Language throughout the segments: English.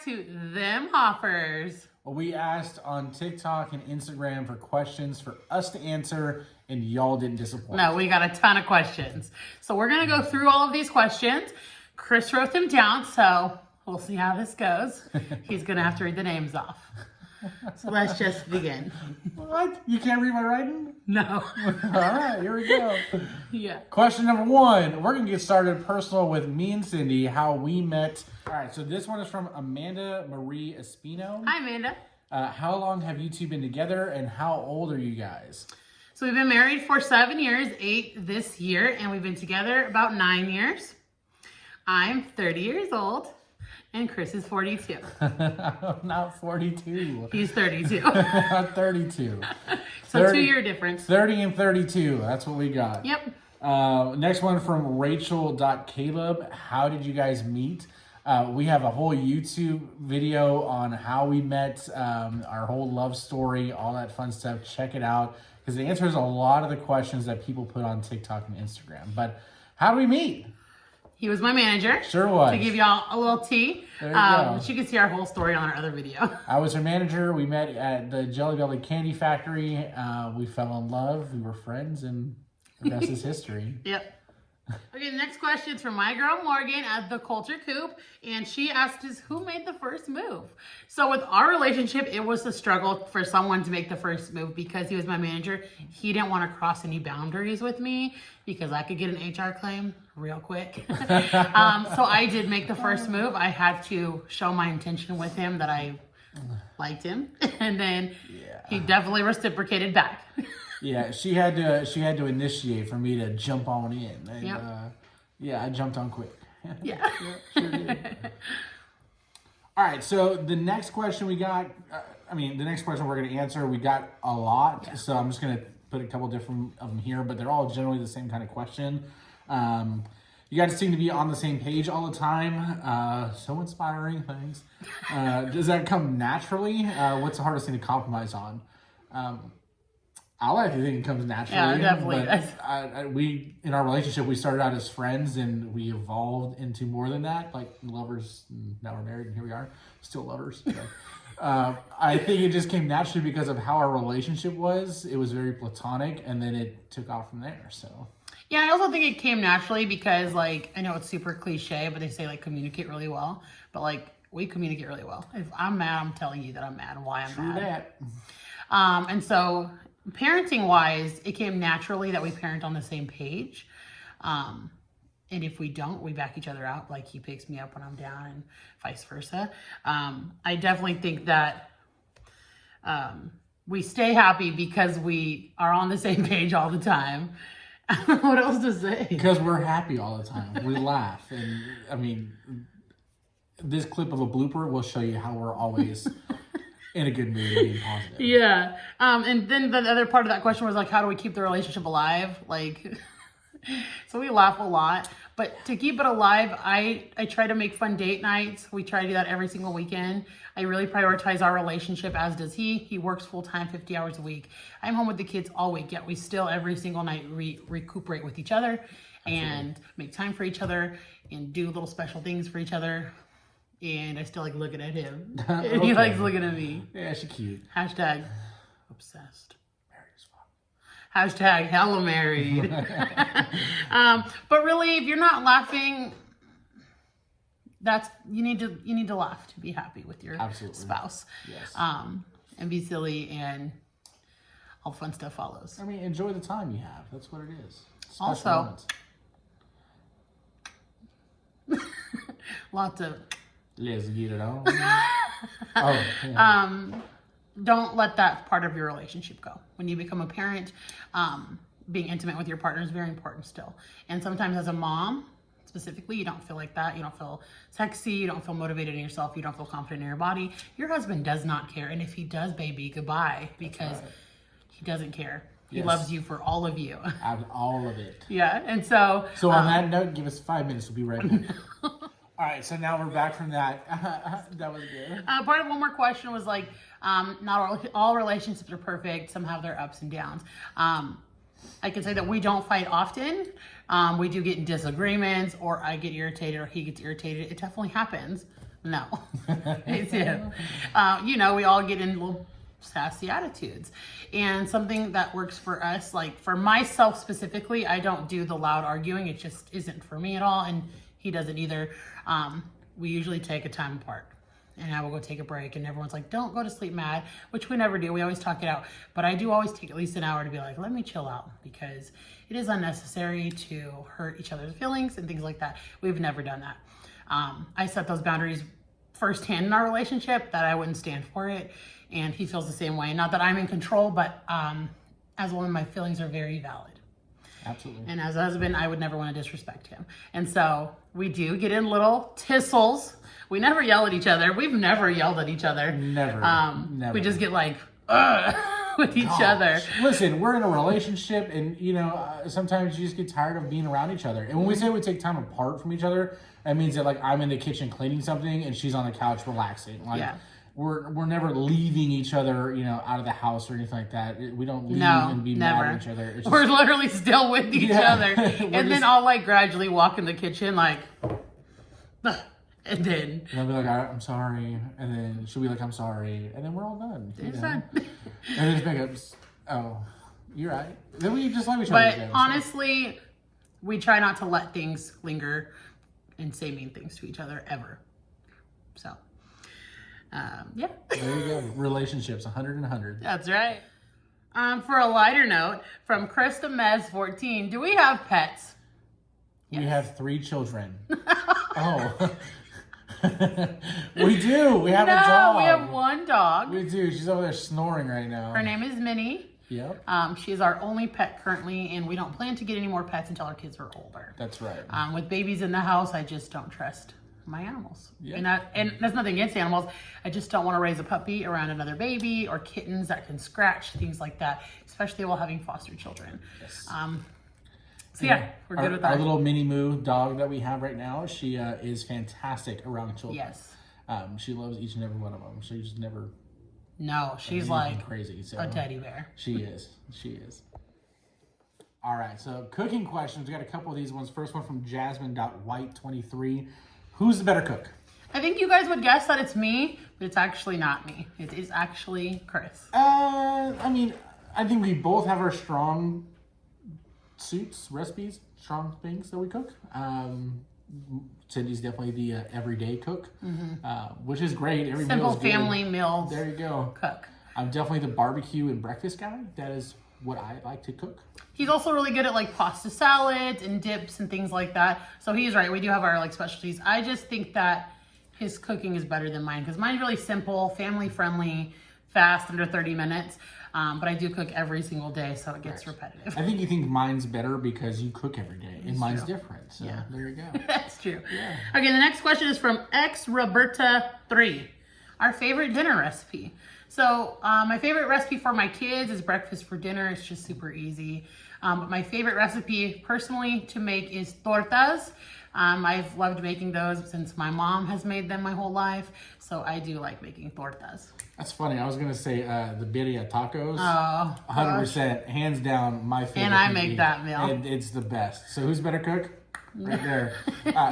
to Them Hoffers. Well, we asked on TikTok and Instagram for questions for us to answer, and y'all didn't disappoint. No, we got a ton of questions. So we're going to go through all of these questions. Chris wrote them down, so we'll see how this goes. He's going to have to read the names off. So let's just begin. What? You can't read my writing? No. All right, here we go. Yeah. Question number 1. We're going to get started personal with me and Cindy, how we met. All right, so this one is from Amanda Marie Espino. Hi, Amanda. How long have you two been together, and how old are you guys? So we've been married for 7 years, 8 this year, and we've been together about 9 years. I'm 30 years old, and Chris is 42. I'm not 42. He's 32. I'm 32. So 2-year difference. 30 and 32. That's what we got. Yep. Next one from Rachel.Caleb. How did you guys meet? We have a whole YouTube video on how we met, our whole love story, all that fun stuff. Check it out because it answers a lot of the questions that people put on TikTok and Instagram. But how do we meet? He was my manager. Sure was. To give y'all a little tea. There you go. But you can see our whole story on our other video. I was her manager. We met at the Jelly Belly Candy Factory. We fell in love. We were friends, and the rest is history. Yep. Okay, the next question is from my girl Morgan at the Coulter Coop, and she asked us who made the first move. So with our relationship, it was a struggle for someone to make the first move because he was my manager. He didn't want to cross any boundaries with me because I could get an HR claim real quick. So I did make the first move. I had to show my intention with him that I liked him, and then he definitely reciprocated back. Yeah, she had to initiate for me to jump on in. And, Yep. Yeah, I jumped on quick. Yeah. Sure did. All right, so the next question we got, the next question we're going to answer, we got a lot. Yeah. So I'm just going to put a couple different of them here, but they're all generally the same kind of question. You guys seem to be on the same page all the time. So inspiring, thanks. Does that come naturally? What's the hardest thing to compromise on? I like to think it comes naturally. Yeah, definitely. But we, in our relationship, we started out as friends and we evolved into more than that, like lovers. And now we're married and here we are, still lovers. So, I think it just came naturally because of how our relationship was. It was very platonic, and then it took off from there. So. Yeah, I also think it came naturally because, like, I know it's super cliche, but they say, like, communicate really well. But, like, we communicate really well. If I'm mad, I'm telling you that I'm mad and why I'm mad. True that. And so, parenting-wise, it came naturally that we parent on the same page. And if we don't, we back each other out. Like, he picks me up when I'm down and vice versa. I definitely think that we stay happy because we are on the same page all the time. I don't know what else to say. Because we're happy all the time. We laugh. And, this clip of a blooper will show you how we're always in a good mood and being positive. Yeah. And then the other part of that question was, like, how do we keep the relationship alive? Like, so we laugh a lot. But to keep it alive, I try to make fun date nights. We try to do that every single weekend. I really prioritize our relationship, as does he. He works full-time, 50 hours a week. I'm home with the kids all week, yet we still every single night recuperate with each other and make time for each other and do little special things for each other. And I still like looking at him. Okay. And he likes looking at me. Yeah, she's cute. Hashtag obsessed. Hashtag hella married. But really, if you're not laughing, you need to laugh to be happy with your spouse. Yes. And be silly, and all fun stuff follows. Enjoy the time you have. That's what it is. Special Also, moments. lots of let's get it on. Oh, yeah. Don't let that part of your relationship go. When you become a parent, being intimate with your partner is very important still. And sometimes as a mom, specifically, you don't feel like that. You don't feel sexy. You don't feel motivated in yourself. You don't feel confident in your body. Your husband does not care. And if he does, baby, goodbye, because he doesn't care. He loves you for all of you. All of it. Yeah. And so. So on that note, give us 5 minutes. We'll be right back. All right, so now we're back from that. That was good. Part of one more question was like, not all relationships are perfect. Some have their ups and downs. I can say that we don't fight often. We do get in disagreements, or I get irritated, or he gets irritated. It definitely happens. No, it's him. You know, we all get in little sassy attitudes. And something that works for us, like for myself specifically, I don't do the loud arguing. It just isn't for me at all. And he doesn't either. We usually take a time apart. And I will go take a break, and everyone's like, don't go to sleep mad, which we never do. We always talk it out. But I do always take at least an hour to be like, let me chill out, because it is unnecessary to hurt each other's feelings and things like that. We've never done that. I set those boundaries firsthand in our relationship that I wouldn't stand for it. And he feels the same way. Not that I'm in control, but as a woman, my feelings are very valid. Absolutely. And as a husband, I would never want to disrespect him. And so we do get in little tussles. We never yell at each other. We've never yelled at each other. Never. Never. We just get like, with each other. Listen, we're in a relationship, and you know, sometimes you just get tired of being around each other. And when we say we take time apart from each other, that means that like I'm in the kitchen cleaning something and she's on the couch relaxing. Like we're never leaving each other, you know, out of the house or anything like that. We don't leave and be mad at each other. It's just, we're literally still with each other. And then I'll like gradually walk in the kitchen like, and then I'll be like, I'm sorry. And then she'll be like, I'm sorry. And then we're all done. It's done. And then just make up, oh, you're right. Then we just let each other go. But honestly, we try not to let things linger and say mean things to each other ever. So, yeah. There you go. Relationships, 100 and 100. That's right. For a lighter note, from Krista Mez 14, do we have pets? We have 3 children. Oh. We do. We have a dog. We have 1 dog. We do. She's over there snoring right now. Her name is Minnie. Yep. She's our only pet currently, and we don't plan to get any more pets until our kids are older. That's right. With babies in the house, I just don't trust my animals. Yep. And that's nothing against animals. I just don't want to raise a puppy around another baby or kittens that can scratch, things like that, especially while having foster children. Yes. So yeah, we're good with that. Our little mini moo dog that we have right now, she is fantastic around children. Yes. She loves each and every one of them. She's never. No, she's like crazy. So a teddy bear. She is. She is. All right. So cooking questions. We got a couple of these ones. First one from Jasmine.white23. Who's the better cook? I think you guys would guess that it's me, but it's actually not me. It is actually Chris. I mean, I think we both have our strong suits, recipes, strong things that we cook. Cindy's definitely the everyday cook, which is great. Every simple meal is family good. meals. There you go. Cook. I'm definitely the barbecue and breakfast guy. That is what I like to cook. He's also really good at like pasta salads and dips and things like that. So he's right. We do have our like specialties. I just think that his cooking is better than mine because mine's really simple, family friendly, fast, under 30 minutes. But I do cook every single day, so it gets repetitive. I think you think mine's better because you cook every day, and mine's different. So there you go. That's true. Yeah. Okay, the next question is from xroberta3. Our favorite dinner recipe. So my favorite recipe for my kids is breakfast for dinner. It's just super easy. But my favorite recipe personally to make is tortas. I've loved making those since my mom has made them my whole life. So I do like making tortas. That's funny. I was going to say the birria tacos. Oh, 100%. Hands down, my favorite. And I make that meal. And it's the best. So who's better cook? Right there.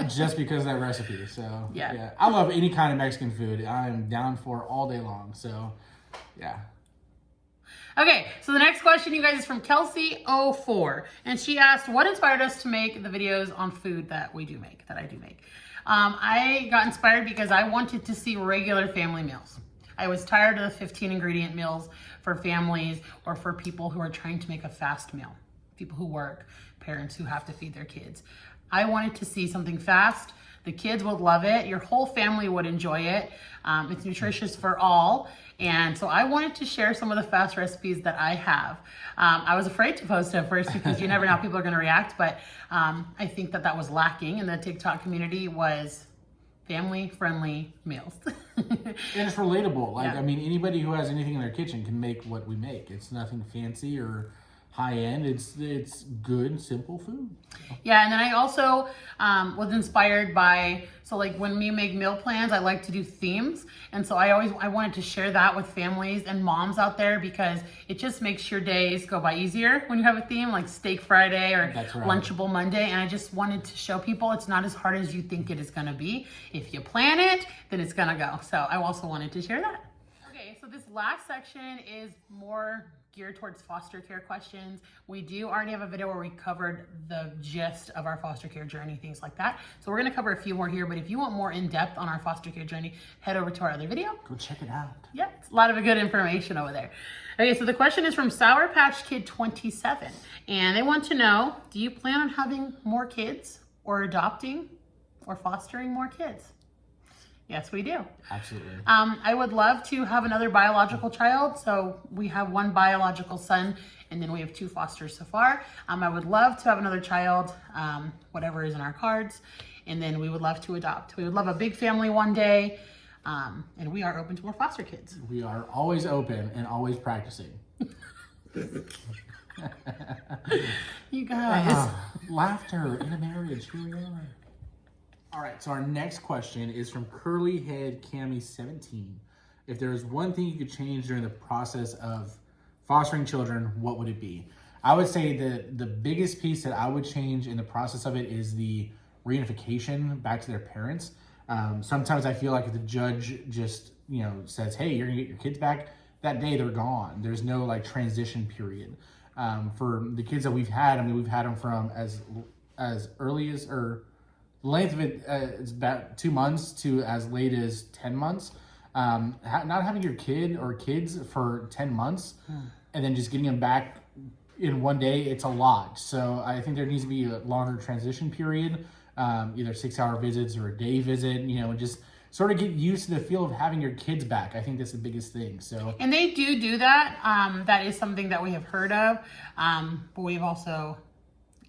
Just because of that recipe. So yeah. I love any kind of Mexican food. I'm down for all day long. So yeah. Okay, so the next question, you guys, is from Kelsey04. And she asked, what inspired us to make the videos on food that I do make? I got inspired because I wanted to see regular family meals. I was tired of the 15 ingredient meals for families or for people who are trying to make a fast meal. People who work, parents who have to feed their kids. I wanted to see something fast. The kids would love it. Your whole family would enjoy it. It's nutritious for all. And so I wanted to share some of the fast recipes that I have. I was afraid to post at first because you never know how people are going to react. But I think that was lacking in the TikTok community was family-friendly meals. And it's relatable. Like, I mean, anybody who has anything in their kitchen can make what we make. It's nothing fancy or high end. It's good, simple food. Yeah, and then I also was inspired by, so like when we make meal plans, I like to do themes. And so I wanted to share that with families and moms out there because it just makes your days go by easier when you have a theme, like Steak Friday or That's right. Lunchable Monday. And I just wanted to show people it's not as hard as you think it is gonna be. If you plan it, then it's gonna go. So I also wanted to share that. Okay, so this last section is more geared towards foster care questions. We do already have a video where we covered the gist of our foster care journey, things like that. So we're gonna cover a few more here, but if you want more in depth on our foster care journey, head over to our other video. Go check it out. Yeah, it's a lot of good information over there. Okay, so the question is from Sour Patch Kid 27, and they want to know, do you plan on having more kids or adopting or fostering more kids? Yes, we do. Absolutely. I would love to have another biological child. So we have one biological son, and then we have 2 fosters so far. I would love to have another child, whatever is in our cards. And then we would love to adopt. We would love a big family one day. And we are open to more foster kids. We are always open and always practicing. You guys. Laughter in a marriage. Here we are. All right, so our next question is from Curly Head Cami 17. If there was one thing you could change during the process of fostering children, what would it be? I would say that the biggest piece that I would change in the process of it is the reunification back to their parents. Sometimes I feel like if the judge just, says, hey, you're gonna get your kids back, that day they're gone. There's no like transition period. For the kids that we've had, we've had them from as early as, or the length of it is about 2 months to as late as 10 months. Not having your kid or kids for 10 months and then just getting them back in one day, it's a lot. So I think there needs to be a longer transition period, either 6-hour visits or a day visit, and just sort of get used to the feel of having your kids back. I think that's the biggest thing. So, and they do that. That is something that we have heard of. But we've also,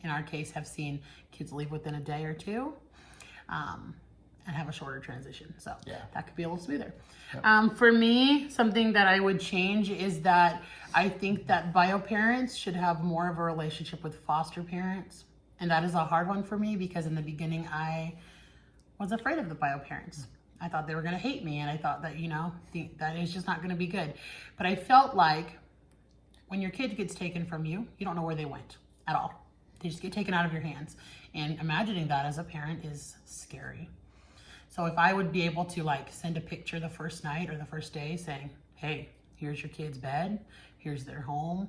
in our case, have seen kids leave within a day or two. And have a shorter transition. So that could be a little smoother. Yep. For me, something that I would change is that I think that bio parents should have more of a relationship with foster parents. And that is a hard one for me because in the beginning, I was afraid of the bio parents. I thought they were gonna hate me and I thought that, that is just not gonna be good. But I felt like when your kid gets taken from you, you don't know where they went at all. They just get taken out of your hands. And imagining that as a parent is scary. So if I would be able to send a picture the first night or the first day saying, hey, here's your kid's bed, here's their home,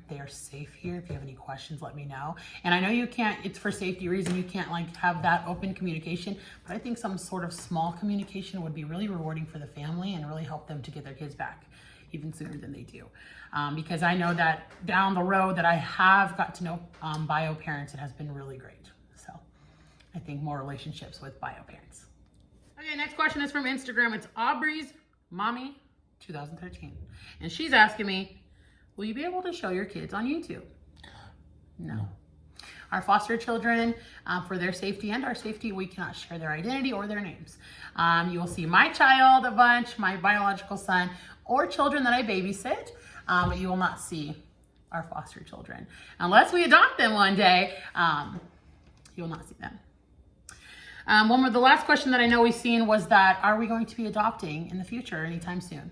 they are safe here. If you have any questions, let me know. And I know you can't, it's for safety reason, you can't have that open communication, but I think some sort of small communication would be really rewarding for the family and really help them to get their kids back even sooner than they do. Because I know that down the road that I have got to know bio parents, it has been really great. So I think more relationships with bio parents. Okay, next question is from Instagram. It's Aubrey's Mommy 2013. And she's asking me, will you be able to show your kids on YouTube? No. Our foster children, for their safety and our safety, we cannot share their identity or their names. You will see my child a bunch, my biological son, or children that I babysit, but you will not see our foster children. Unless we adopt them one day, you will not see them. The last question that I know we've seen was that, are we going to be adopting in the future anytime soon?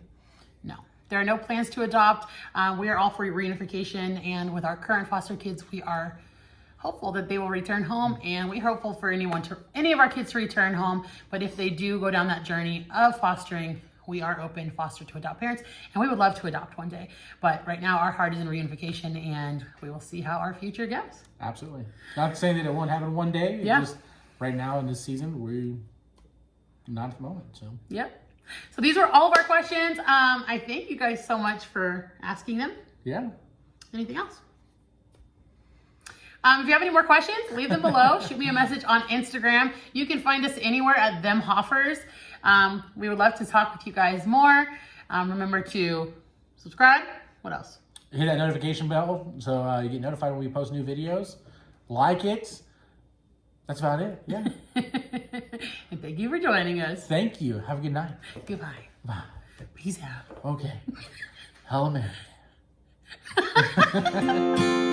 No. There are no plans to adopt. We are all for reunification, and with our current foster kids, we are hopeful that they will return home, and we're hopeful for any of our kids to return home. But if they do go down that journey of fostering, we are open foster to adopt parents, and we would love to adopt one day. But right now, our heart is in reunification, and we will see how our future goes. Absolutely. Not saying that it won't happen one day. Yeah. Just right now in this season, we're not at the moment. So. Yep. So these were all of our questions. I thank you guys so much for asking them. Yeah. Anything else? If you have any more questions, leave them below. Shoot me a message on Instagram. You can find us anywhere at them Hoffers. We would love to talk with you guys more. Remember to subscribe. What else? Hit that notification bell so you get notified when we post new videos. Like it. That's about it. Yeah. And thank you for joining us. Thank you. Have a good night. Goodbye. Bye. Peace out. Okay. Hello, Mary. it.